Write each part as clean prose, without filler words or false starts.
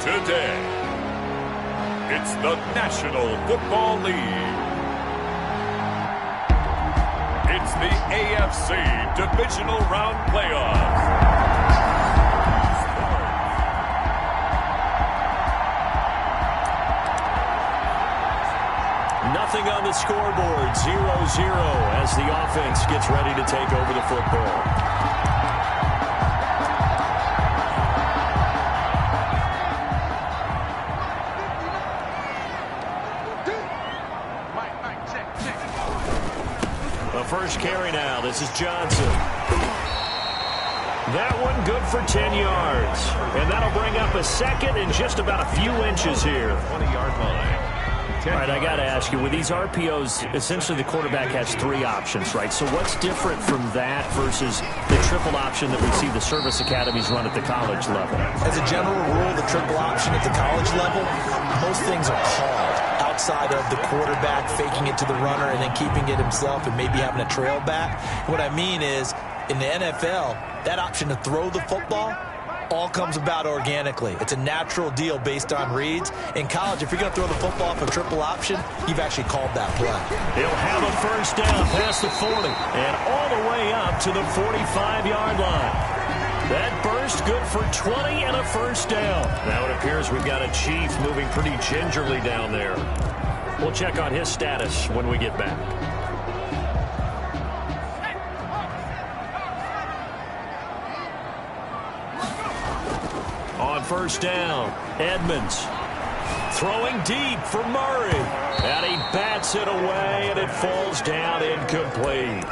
Today, it's the National Football League. It's the AFC Divisional Round Playoffs. Nothing on the scoreboard, 0-0 as the offense gets ready to take over the football. First carry now. This is Johnson. That one good for 10 yards. And that'll bring up a second and just about a few inches here. 20-yard line. All right, I got to ask you, with these RPOs, essentially the quarterback has three options, right? So what's different from that versus the triple option that we see the service academies run at the college level? As a general rule, the triple option at the college level, most things are called outside of the quarterback faking it to the runner and then keeping it himself and maybe having a trail back. What I mean is, in the NFL, that option to throw the football all comes about organically. It's a natural deal based on reads. In college, if you're going to throw the football for triple option, you've actually called that play. He'll have a first down past the 40 and all the way up to the 45-yard line. That burst good for 20 and a first down. Now it appears we've got a Chief moving pretty gingerly down there. We'll check on his status when we get back. On first down, Edmonds throwing deep for Murray. And he bats it away, and it falls down incomplete.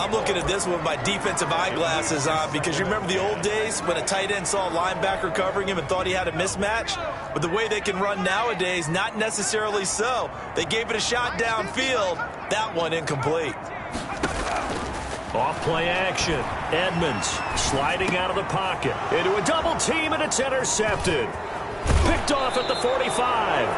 I'm looking at this with my defensive eyeglasses on because you remember the old days when a tight end saw a linebacker covering him and thought he had a mismatch? But the way they can run nowadays, not necessarily so. They gave it a shot downfield. That one incomplete. Off play action. Edmonds sliding out of the pocket into a double team, and it's intercepted. Picked off at the 45.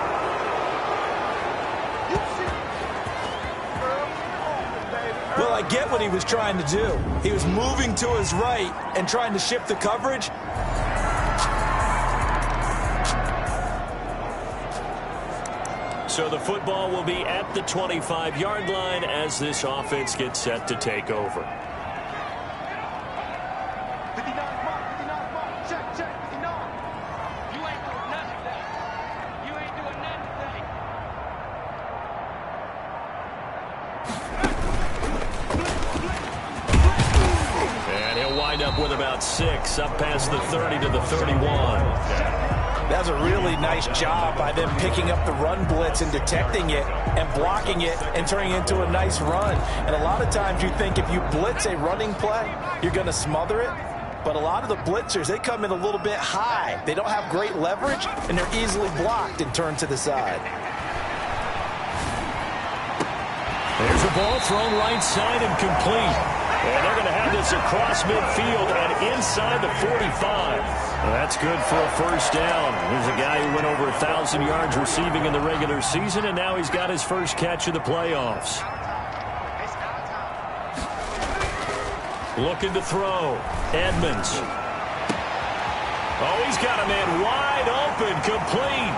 Well, I get what he was trying to do. He was moving to his right and trying to shift the coverage. So the football will be at the 25-yard line as this offense gets set to take over. And he'll wind up with about 6, up past the 30 to the 31. That was a really nice job by them picking up the run blitz and detecting it and blocking it and turning it into a nice run. And a lot of times you think if you blitz a running play, you're going to smother it. But a lot of the blitzers, they come in a little bit high. They don't have great leverage, and they're easily blocked and turned to the side. There's a ball thrown right side and complete. And they're going to have this across midfield and inside the 45. Well, that's good for a first down. There's a guy who went over 1,000 yards receiving in the regular season, and now he's got his first catch of the playoffs. Looking to throw. Edmonds. Oh, he's got a man wide open, complete.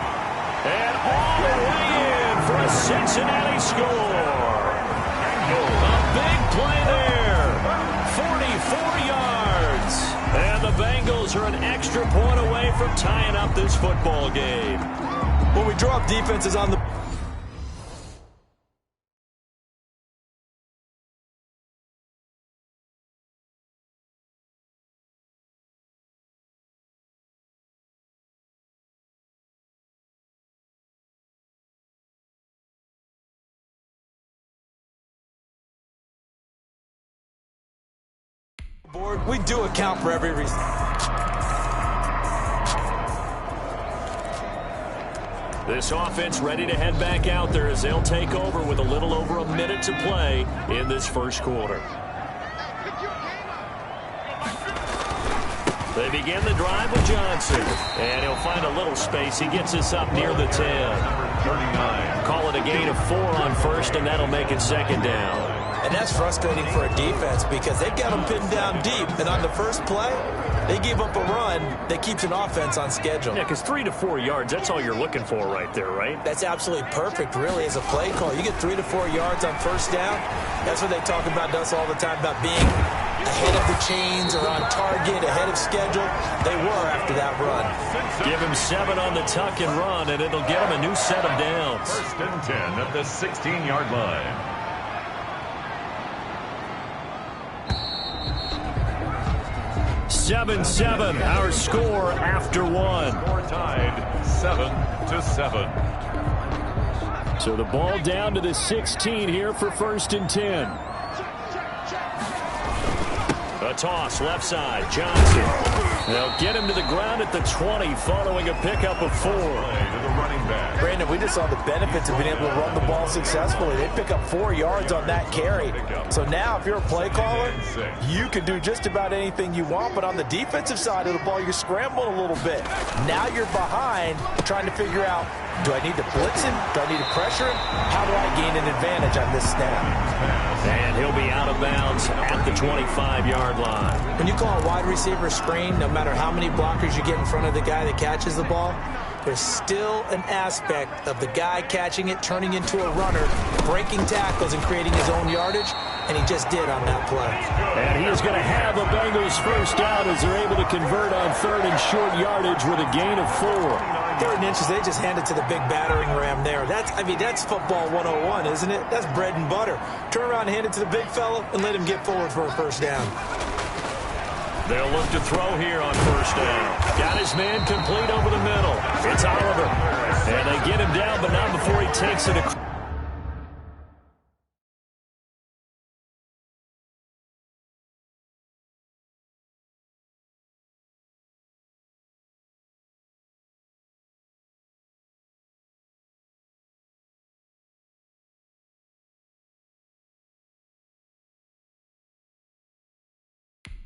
And all the way in for a Cincinnati score. A big play there. 44 yards. And the Bengals are an extra point away from tying up this football game. When we draw up defenses on the board, we do account for every reason. This offense ready to head back out there as they'll take over with a little over a minute to play in this first quarter. They begin the drive with Johnson, and he'll find a little space. He gets us up near the 10. Number 39. Call it a gain of 4 on first, and that'll make it second down. And that's frustrating for a defense because they've got them pinned down deep. And on the first play, they gave up a run that keeps an offense on schedule. Yeah, because 3 to 4 yards, that's all you're looking for right there, right? That's absolutely perfect, really, as a play call. You get 3 to 4 yards on first down. That's what they talk about us all the time, about being ahead of the chains or on target, ahead of schedule. They were after that run. Give him 7 on the tuck and run, and it'll get him a new set of downs. 1st and 10 at the 16-yard line. 7-7, our score after 1. Score tied 7-7. So the ball down to the 16 here for 1st and 10. A toss, left side, Johnson. They'll get him to the ground at the 20 following a pickup of 4. To the running back. Brandon, we just saw the benefits of being able to run the ball successfully. They pick up 4 yards on that carry. So now if you're a play caller, you can do just about anything you want. But on the defensive side of the ball, you're scrambling a little bit. Now you're behind trying to figure out, do I need to blitz him? Do I need to pressure him? How do I gain an advantage on this snap? And he'll be out of bounds at the 25-yard line. When you call a wide receiver screen, no matter how many blockers you get in front of the guy that catches the ball, there's still an aspect of the guy catching it, turning into a runner, breaking tackles and creating his own yardage, and he just did on that play. And he is going to have a Bengals first down as they're able to convert on 3rd and short yardage with a gain of 4. 3rd and inches, they just hand it to the big battering ram there. That's football 101, isn't it? That's bread and butter. Turn around and hand it to the big fella and let him get forward for a first down. They'll look to throw here on 1st down. Got his man complete over the middle. It's Oliver. And they get him down, but not before he takes it across.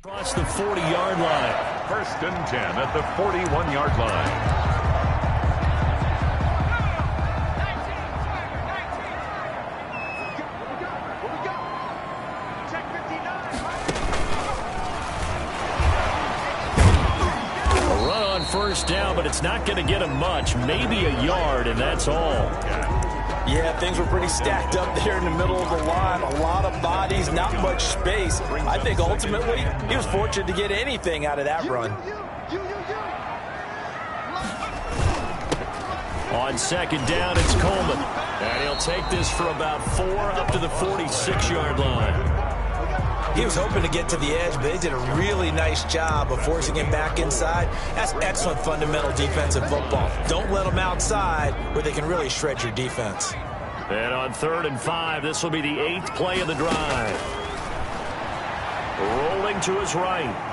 Across the 40-yard line. 1st and 10 at the 41-yard line. A run on 1st down, but it's not going to get him much. Maybe a yard, and that's all. Yeah, things were pretty stacked up there in the middle of the line. A lot of bodies, not much space. I think ultimately he was fortunate to get anything out of that run. On 2nd down, it's Coleman. And he'll take this for about 4 up to the 46-yard line. He was hoping to get to the edge, but they did a really nice job of forcing him back inside. That's excellent fundamental defensive football. Don't let them outside where they can really shred your defense. And on 3rd and 5, this will be the 8th play of the drive. Rolling to his right.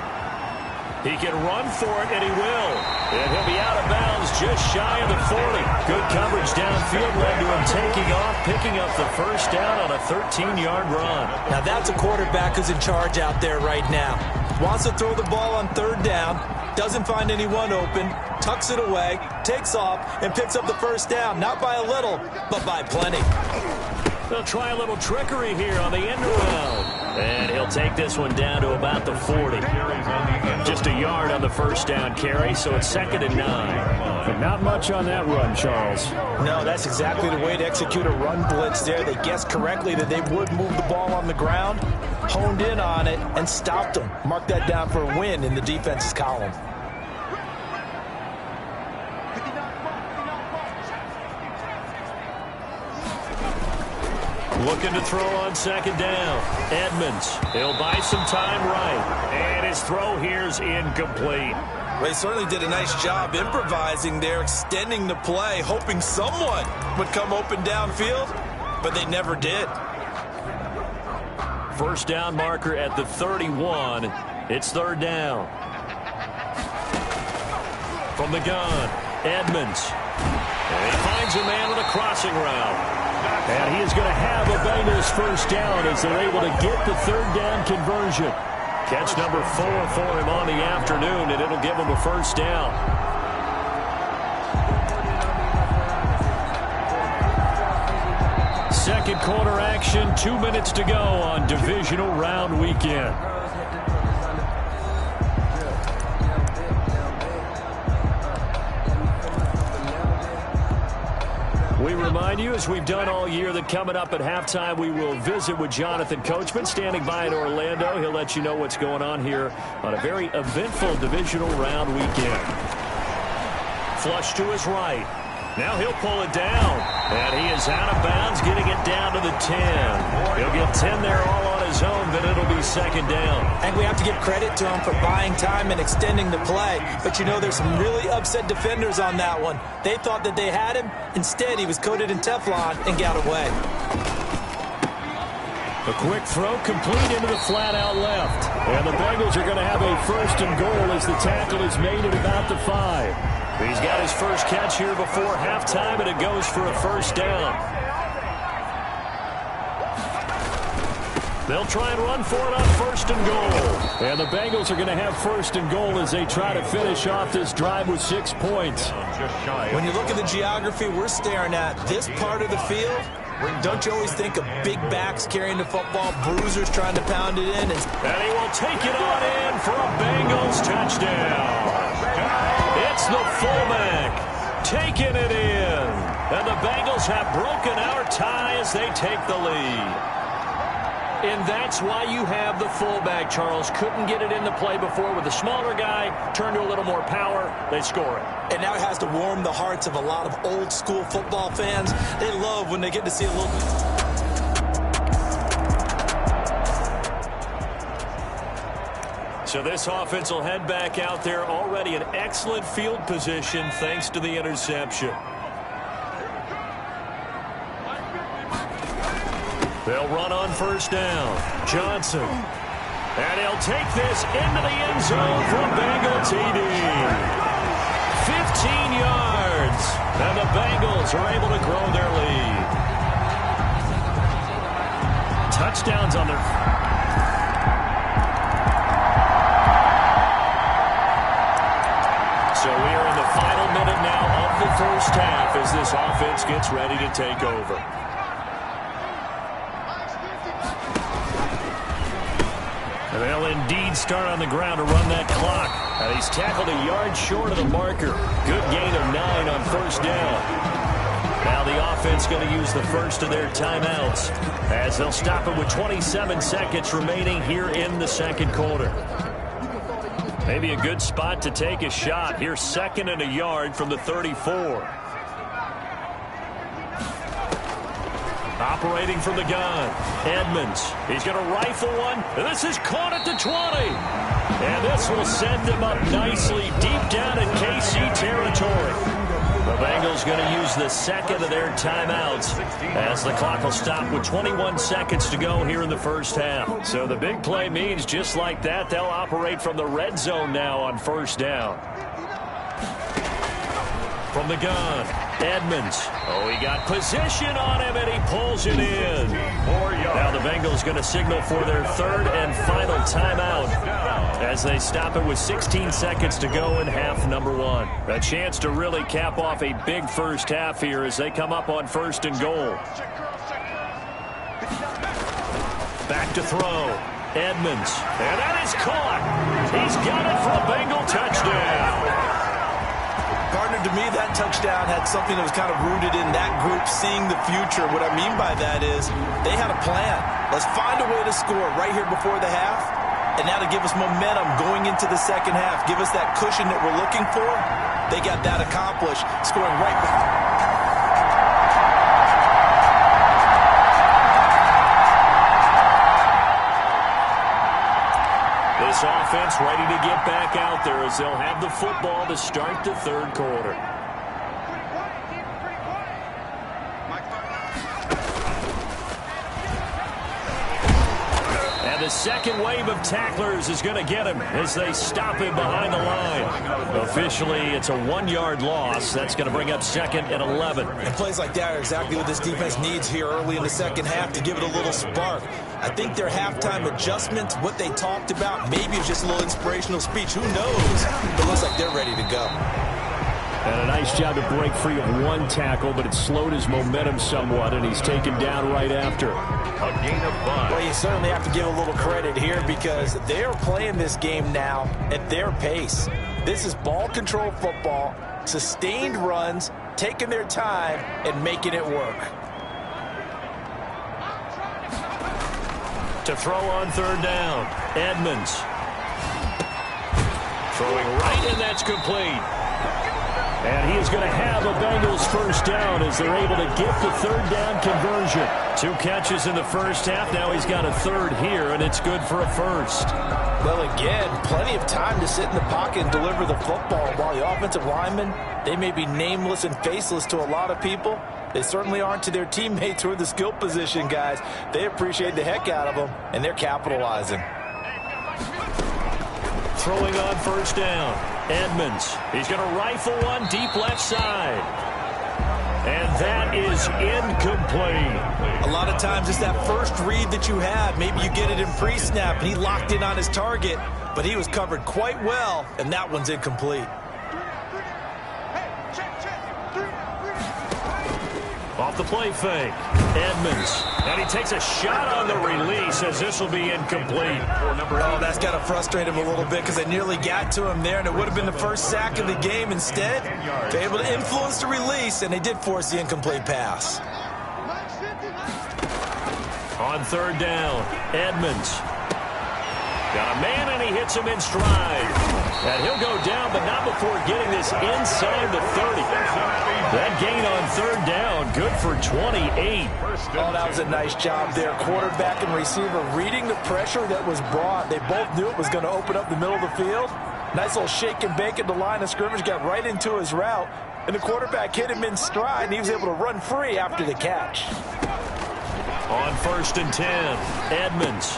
He can run for it, and he will. And he'll be out of bounds just shy of the 40. Good coverage downfield led to him taking off, picking up the first down on a 13-yard run. Now that's a quarterback who's in charge out there right now. Wants to throw the ball on 3rd down, doesn't find anyone open, tucks it away, takes off, and picks up the first down. Not by a little, but by plenty. They'll try a little trickery here on the end around. And he'll take this one down to about the 40. Just a yard on the first down carry, so it's 2nd and 9. But not much on that run, Charles. No, that's exactly the way to execute a run blitz there. They guessed correctly that they would move the ball on the ground, honed in on it, and stopped them. Mark that down for a win in the defense's column. Looking to throw on 2nd down. Edmonds. He'll buy some time right. And his throw here's incomplete. Well, he certainly did a nice job improvising there, extending the play, hoping someone would come open downfield, but they never did. First down marker at the 31. It's 3rd down. From the gun, Edmonds. And he finds a man on a crossing route. And he is going to have a Bengals first down as they're able to get the 3rd down conversion. Catch number 4 for him on the afternoon, and it'll give him a first down. second quarter action. 2 minutes to go on divisional round weekend. We remind you, as we've done all year, that coming up at halftime, we will visit with Jonathan Coachman, standing by in Orlando. He'll let you know what's going on here on a very eventful divisional round weekend. Flush to his right. Now he'll pull it down. And he is out of bounds, getting it down to the 10. He'll get 10 there all on his own, but it'll be second down. And we have to give credit to him for buying time and extending the play. But you know, there's some really upset defenders on that one. They thought that they had him. Instead, he was coated in Teflon and got away. A quick throw complete into the flat out left. And the Bengals are going to have a first and goal as the tackle is made at about the 5. He's got his first catch here before halftime, and it goes for a first down. They'll try and run for it on first and goal. And the Bengals are going to have first and goal as they try to finish off this drive with 6 points. When you look at the geography we're staring at, this part of the field, don't you always think of big backs carrying the football, bruisers trying to pound it in? And he will take it on in for a Bengals touchdown. It's the fullback taking it in. And the Bengals have broken our tie as they take the lead. And that's why you have the fullback, Charles. Couldn't get it in the play before with the smaller guy. Turned to a little more power. They score it. And now it has to warm the hearts of a lot of old school football fans. They love when they get to see a little... So this offense will head back out there, already in excellent field position thanks to the interception. They'll run on first down. Johnson. And he'll take this into the end zone for Bengal TD. 15 yards. And the Bengals are able to grow their lead. Touchdowns on their... So we are in the final minute now of the first half as this offense gets ready to take over. And they'll indeed start on the ground to run that clock. And he's tackled a yard short of the marker. Good gain of 9 on first down. Now the offense going to use the first of their timeouts as they'll stop it with 27 seconds remaining here in the second quarter. Maybe a good spot to take a shot. Here's second and a yard from the 34. Operating from the gun, Edmonds. He's going to rifle one. And this is caught at the 20. And this will send them up nicely deep down in KC territory. The Bengals going to use the second of their timeouts as the clock will stop with 21 seconds to go here in the first half. So the big play means just like that, they'll operate from the red zone now on first down. From the gun, Edmonds. Oh, he got position on him, and he pulls it in. Now the Bengals going to signal for their third and final timeout as they stop it with 16 seconds to go in half number 1. A chance to really cap off a big first half here as they come up on first and goal. Back to throw. Edmonds. And that is caught. He's got it for a Bengal touchdown. Partner, to me, that touchdown had something that was kind of rooted in that group seeing the future. What I mean by that is they had a plan. Let's find a way to score right here before the half. And now to give us momentum going into the second half, give us that cushion that we're looking for. They got that accomplished, scoring right back. This offense ready to get back out there as they'll have the football to start the third quarter. And the second wave of tacklers is going to get him as they stop him behind the line. Officially, it's a 1-yard loss. That's going to bring up second and 11. And plays like that are exactly what this defense needs here early in the second half to give it a little spark. I think their halftime adjustments, what they talked about, maybe it's just a little inspirational speech. Who knows? But it looks like they're ready to go. And a nice job to break free of one tackle, but it slowed his momentum somewhat, and he's taken down right after. A gain of 5. Well, you certainly have to give a little credit here because they're playing this game now at their pace. This is ball control football, sustained runs, taking their time, and making it work. To throw on third down, Edmonds. Throwing right, and that's complete. And he is going to have a Bengals first down as they're able to get the third down conversion. 2 catches in the first half. Now he's got a third here, and it's good for a first. Well, again, plenty of time to sit in the pocket and deliver the football. While the offensive linemen, they may be nameless and faceless to a lot of people, they certainly aren't to their teammates who are the skill position guys. They appreciate the heck out of them, and they're capitalizing. Throwing on first down, Edmonds. He's going to rifle one deep left side. And that is incomplete. A lot of times it's that first read that you have. Maybe you get it in pre-snap, and he locked in on his target, but he was covered quite well, and that one's incomplete. Off the play fake, Edmonds. And he takes a shot on the release as this will be incomplete. Oh, that's got to frustrate him a little bit because they nearly got to him there, and it would have been the first sack of the game. Instead, they're able to influence the release, and they did force the incomplete pass. On third down, Edmonds. Got a man, and he hits him in stride. And he'll go down, but not before getting this inside the 30. That gain on third down, good for 28. Oh, that was a nice job there. Quarterback and receiver reading the pressure that was brought. They both knew it was going to open up the middle of the field. Nice little shake and bake at the line of scrimmage, got right into his route. And the quarterback hit him in stride, and he was able to run free after the catch. On first and 10, Edmonds.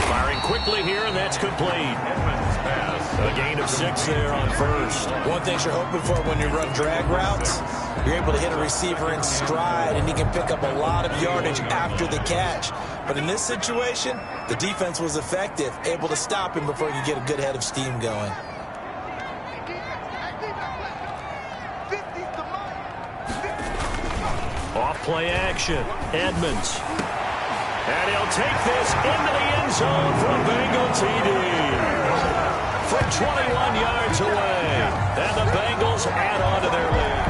Firing quickly here, and that's complete. A gain of 6 there on first. One thing you're hoping for when you run drag routes, you're able to hit a receiver in stride, and he can pick up a lot of yardage after the catch. But in this situation, the defense was effective, able to stop him before he could get a good head of steam going. Off play action, Edmonds. And he'll take this into the end zone for a Bengal TD. From 21 yards away. And the Bengals add on to their lead.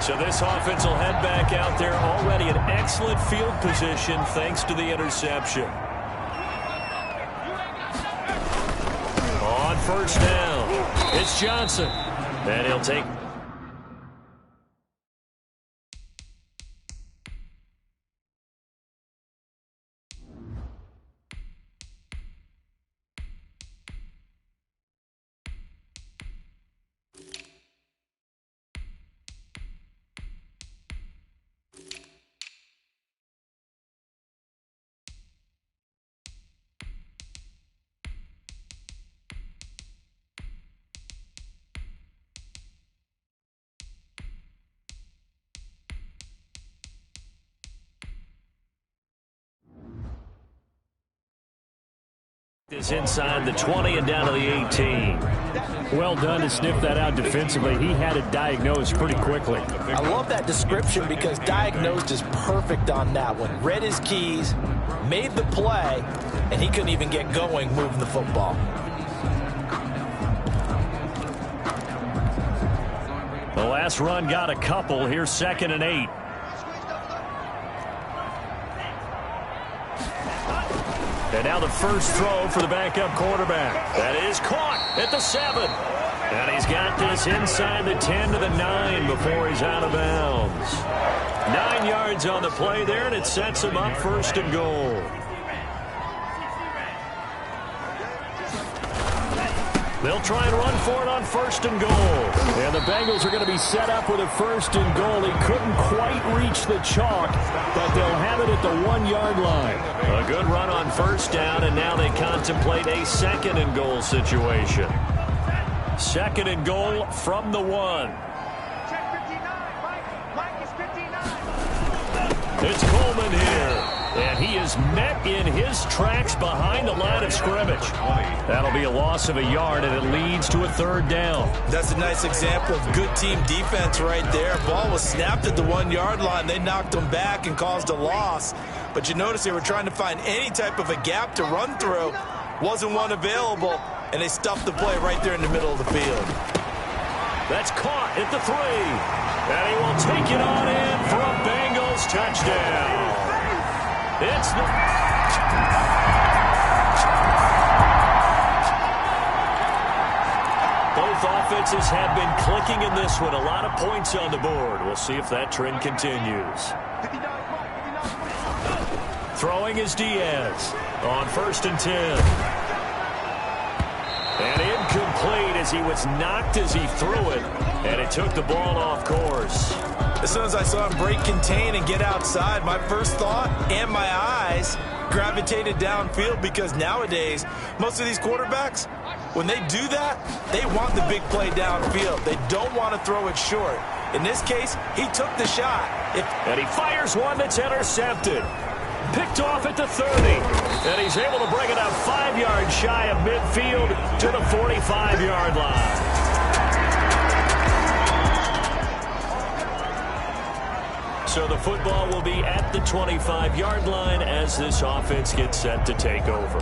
So this offense will head back out there already in excellent field position thanks to the interception. On first down, it's Johnson. And he'll take... This inside the 20 and down to the 18. Well done to sniff that out defensively. He had it diagnosed pretty quickly. I love that description because diagnosed is perfect on that one. Read his keys, made the play, and he couldn't even get going moving the football. The last run got a couple. Here's 2nd and 8. And now the first throw for the backup quarterback. That is caught at the 7. And he's got this inside the 10 to the 9 before he's out of bounds. 9 yards on the play there, and it sets him up 1st and goal. They'll try and run for it on 1st and goal. And the Bengals are going to be set up with a 1st and goal. He couldn't quite reach the chalk, but they'll have it at the 1-yard line. A good run on 1st down, and now they contemplate a 2nd and goal situation. 2nd and goal from the 1. It's Coleman here. And he is met in his tracks behind the line of scrimmage. That'll be a loss of a yard, and it leads to a third down. That's a nice example of good team defense right there. Ball was snapped at the 1-yard line. They knocked him back and caused a loss. But you notice they were trying to find any type of a gap to run through. Wasn't one available, and they stuffed the play right there in the middle of the field. That's caught at the 3. And he will take it on in for a Bengals touchdown. It's the... Both offenses have been clicking in this one. A lot of points on the board. We'll see if that trend continues. Throwing is Diaz on 1st and 10. And incomplete as he was knocked as he threw it. And it took the ball off course. As soon as I saw him break contain and get outside, my first thought and my eyes gravitated downfield, because nowadays, most of these quarterbacks, when they do that, they want the big play downfield. They don't want to throw it short. In this case, he took the shot. And he fires one that's intercepted. Picked off at the 30. And he's able to bring it up 5 yards shy of midfield to the 45-yard line. So the football will be at the 25-yard line as this offense gets set to take over.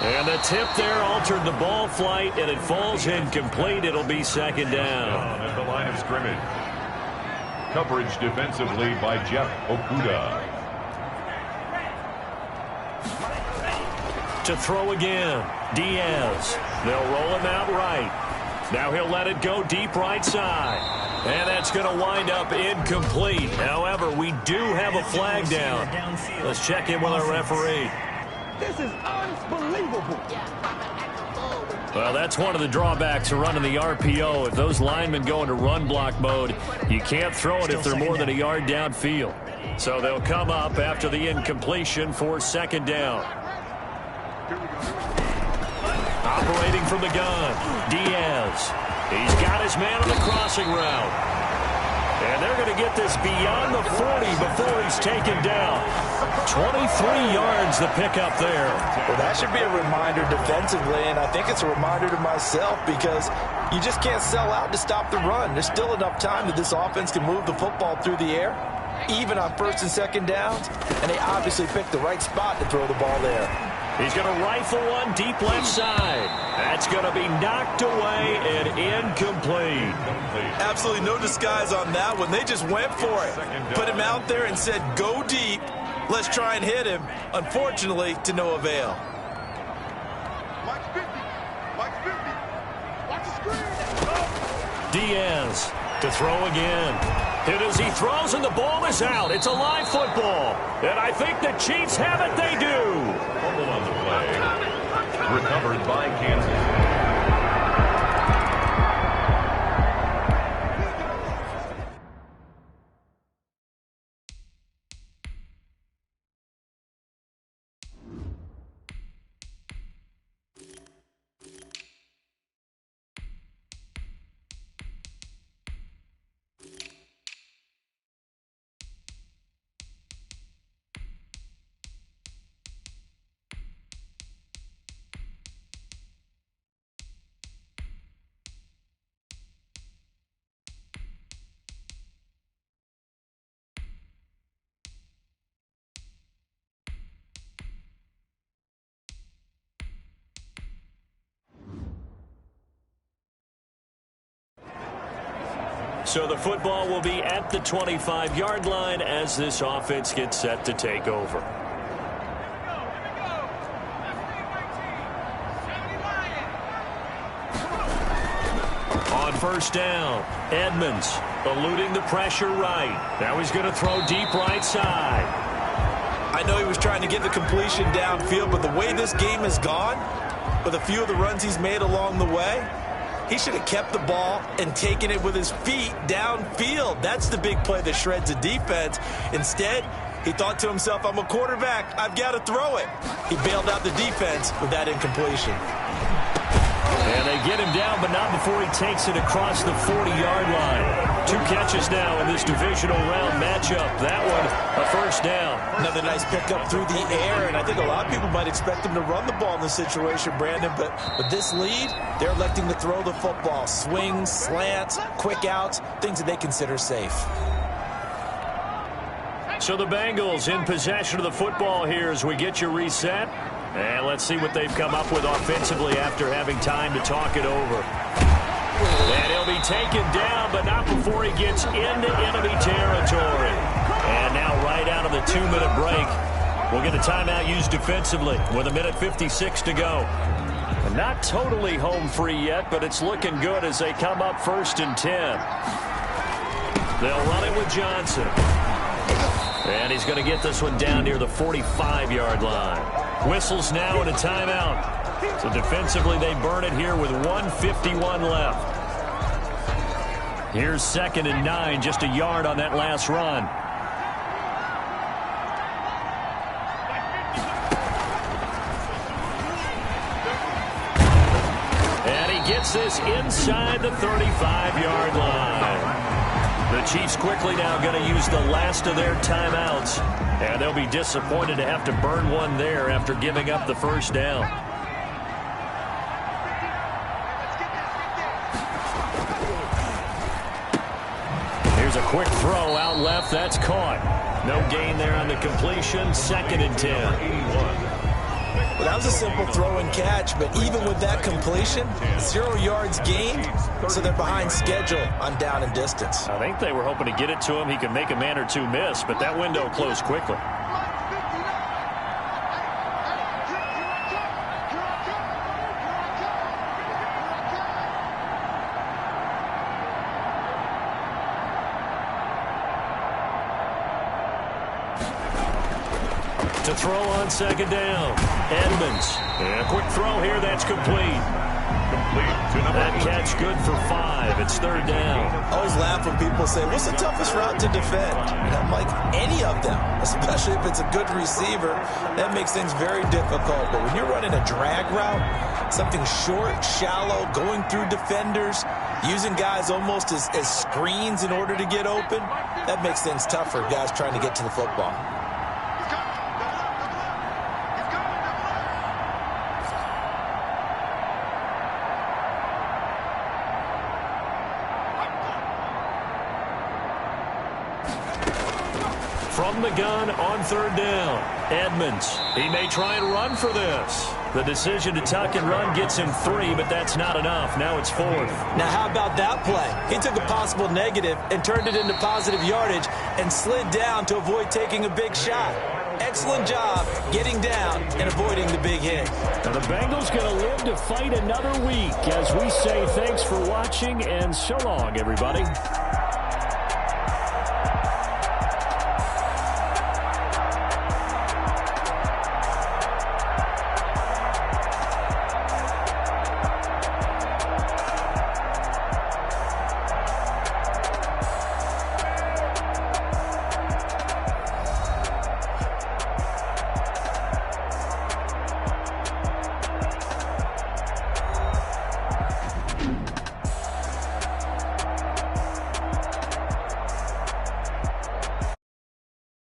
And the tip there altered the ball flight, and it falls incomplete. It'll be 2nd down. At the line of scrimmage. Coverage defensively by Jeff Okuda. To throw again, Diaz. They'll roll him out right. Now he'll let it go deep right side. And that's going to wind up incomplete. However, we do have a flag down. Let's check in with our referee. This is unbelievable. Well, that's one of the drawbacks of running the RPO. If those linemen go into run block mode, you can't throw it if they're more than a yard downfield. So they'll come up after the incompletion for 2nd down. Operating from the gun, Diaz. He's got his man on the crossing route. And they're going to get this beyond the 40 before he's taken down. 23 yards the pickup there. Well, that should be a reminder defensively, and I think it's a reminder to myself, because you just can't sell out to stop the run. There's still enough time that this offense can move the football through the air, even on 1st and 2nd downs, and they obviously picked the right spot to throw the ball there. He's going to rifle one deep left side. That's going to be knocked away and incomplete. Absolutely no disguise on that one. They just went for it. Put him out there and said, go deep. Let's try and hit him. Unfortunately, to no avail. Diaz to throw again. Hit as he throws, and the ball is out. It's a live football. And I think the Chiefs have it. They do. Fumble on the play. Recovered by Kansas. So the football will be at the 25-yard line as this offense gets set to take over. On 1st down, Edmonds eluding the pressure right. Now he's going to throw deep right side. I know he was trying to get the completion downfield, but the way this game has gone, with a few of the runs he's made along the way, he should have kept the ball and taken it with his feet downfield. That's the big play that shreds a defense. Instead, he thought to himself, I'm a quarterback. I've got to throw it. He bailed out the defense with that incompletion. And they get him down, but not before he takes it across the 40-yard line. 2 catches now in this divisional round matchup. That one, a first down. Another nice pickup through the air, and I think a lot of people might expect him to run the ball in this situation, Brandon, but with this lead, they're electing to throw the football. Swings, slants, quick outs, things that they consider safe. So the Bengals in possession of the football here as we get you reset. And let's see what they've come up with offensively after having time to talk it over. And he'll be taken down, but not before he gets into enemy territory. And now right out of the 2-minute break, we'll get a timeout used defensively with 1:56 to go. And not totally home free yet, but it's looking good as they come up 1st and 10. They'll run it with Johnson. And he's going to get this one down near the 45-yard line. Whistles now and a timeout. So defensively, they burn it here with 1:51 left. Here's 2nd and 9, just a yard on that last run. And he gets this inside the 35-yard line. The Chiefs quickly now going to use the last of their timeouts. And they'll be disappointed to have to burn one there after giving up the first down. Here's a quick throw out left. That's caught. No gain there on the completion. 2nd and 10. Well, that was a simple throw and catch, but even with that completion, 0 yards gained, so they're behind schedule on down and distance. I think they were hoping to get it to him. He could make a man or two miss, but that window closed quickly. To throw on 2nd down. Edmonds. And a quick throw here. That's complete. That catch good for 5. It's 3rd down. I always laugh when people say, what's the toughest route to defend? And I'm like, any of them, especially if it's a good receiver. That makes things very difficult. But when you're running a drag route, something short, shallow, going through defenders, using guys almost as screens in order to get open, that makes things tough for guys trying to get to the football. From the gun on 3rd down. Edmonds. He may try and run for this. The decision to tuck and run gets him 3, but that's not enough. Now it's 4th. Now how about that play? He took a possible negative and turned it into positive yardage and slid down to avoid taking a big shot. Excellent job getting down and avoiding the big hit. Now the Bengals going to live to fight another week as we say thanks for watching and so long, everybody.